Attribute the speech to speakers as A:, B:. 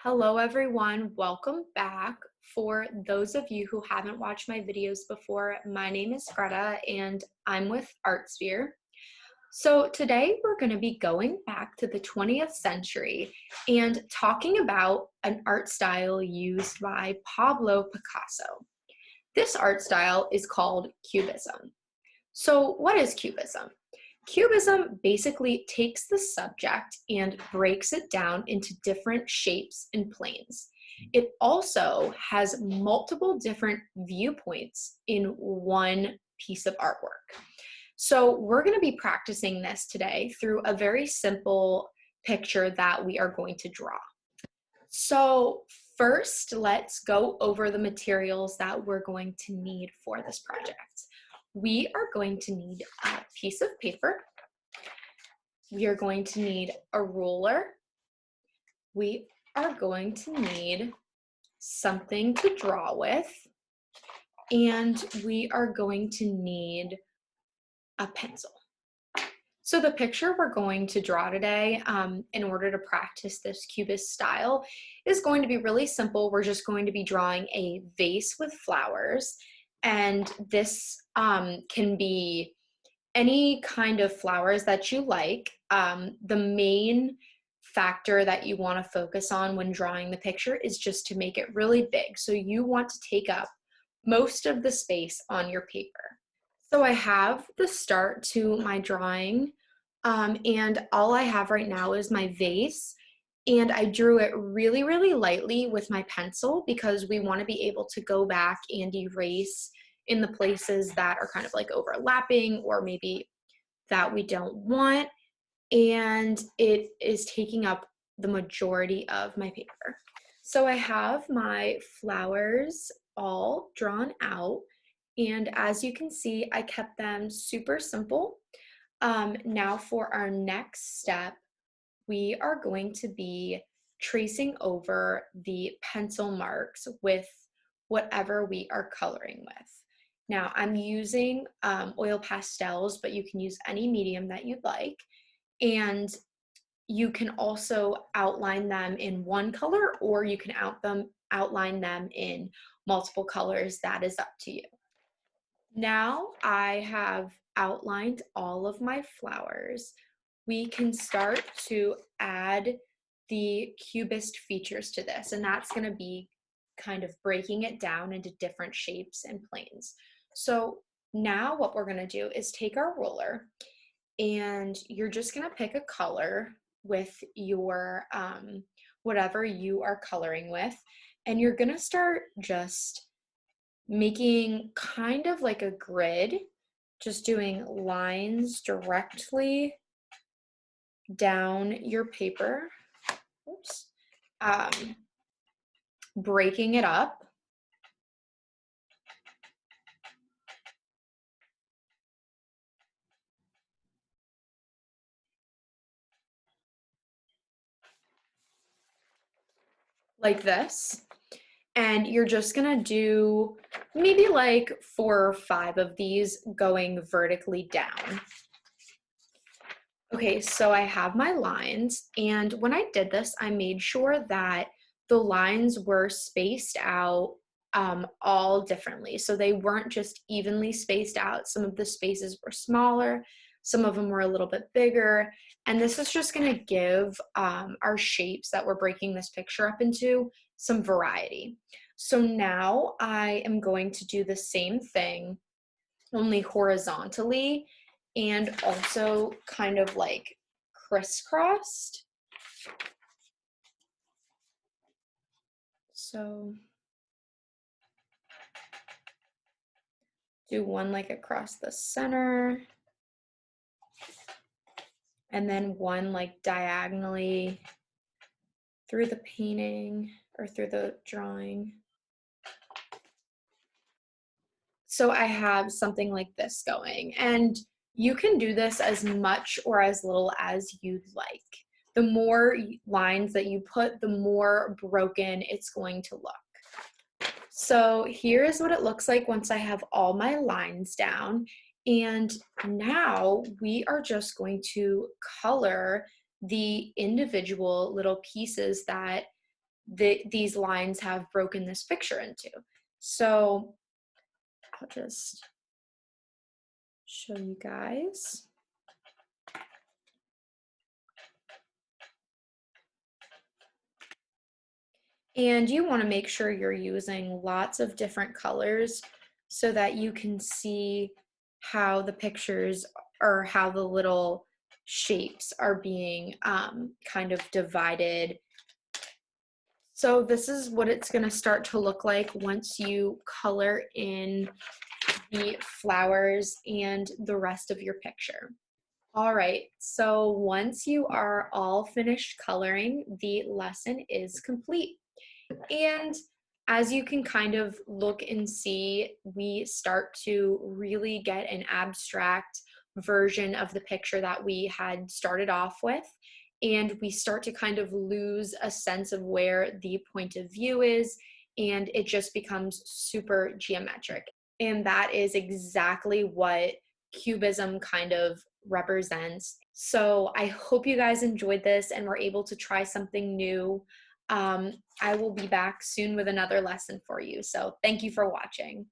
A: Hello everyone, welcome back. For those of you who haven't watched my videos before, my name is Greta and I'm with ArtSphere. So today we're going to be going back to the 20th century and talking about an art style used by Pablo Picasso. This art style is called Cubism. So what is Cubism? Cubism basically takes the subject and breaks it down into different shapes and planes. It also has multiple different viewpoints in one piece of artwork. So we're going to be practicing this today through a very simple picture that we are going to draw. So first, let's go over the materials that we're going to need for this project. We are going to need a piece of paper. We are going to need a ruler. We are going to need something to draw with. And we are going to need a pencil. So the picture we're going to draw today in order to practice this cubist style is going to be really simple. We're just going to be drawing a vase with flowers. And this can be any kind of flowers that you like. The main factor that you want to focus on when drawing the picture is just to make it really big. So you want to take up most of the space on your paper. So I have the start to my drawing, and all I have right now is my vase. And I drew it really, really lightly with my pencil because we want to be able to go back and erase in the places that are kind of like overlapping or maybe that we don't want. And it is taking up the majority of my paper. So I have my flowers all drawn out. And as you can see, I kept them super simple. Now for our next step, we are going to be tracing over the pencil marks with whatever we are coloring with. Now I'm using oil pastels, but you can use any medium that you'd like. And you can also outline them in one color, or you can outline them in multiple colors. That is up to you. Now I have outlined all of my flowers. We can start to add the cubist features to this, and that's going to be kind of breaking it down into different shapes and planes. So now what we're going to do is take our ruler, and you're just going to pick a color with your whatever you are coloring with, and you're going to start just making kind of like a grid, just doing lines directly down your paper. Oops. Breaking it up. Like this. And you're just gonna do maybe like 4 or 5 of these going vertically down. Okay, so I have my lines, and when I did this, I made sure that the lines were spaced out all differently. So they weren't just evenly spaced out. Some of the spaces were smaller, some of them were a little bit bigger, and this is just gonna give our shapes that we're breaking this picture up into some variety. So now I am going to do the same thing, only horizontally, and also kind of like crisscrossed. So do one like across the center, and then one like diagonally through the painting or through the drawing. So I have something like this going, and you can do this as much or as little as you'd like. The more lines that you put, the more broken it's going to look. So here is what it looks like once I have all my lines down. And now we are just going to color the individual little pieces that these lines have broken this picture into. So I'll just show you guys. And you want to make sure you're using lots of different colors so that you can see how the pictures or how the little shapes are being kind of divided. So this is what it's going to start to look like once you color in the flowers and the rest of your picture. All right, so once you are all finished coloring, the lesson is complete. And as you can kind of look and see, we start to really get an abstract version of the picture that we had started off with. And we start to kind of lose a sense of where the point of view is, and it just becomes super geometric. And that is exactly what Cubism kind of represents. So I hope you guys enjoyed this and were able to try something new. I will be back soon with another lesson for you. So thank you for watching.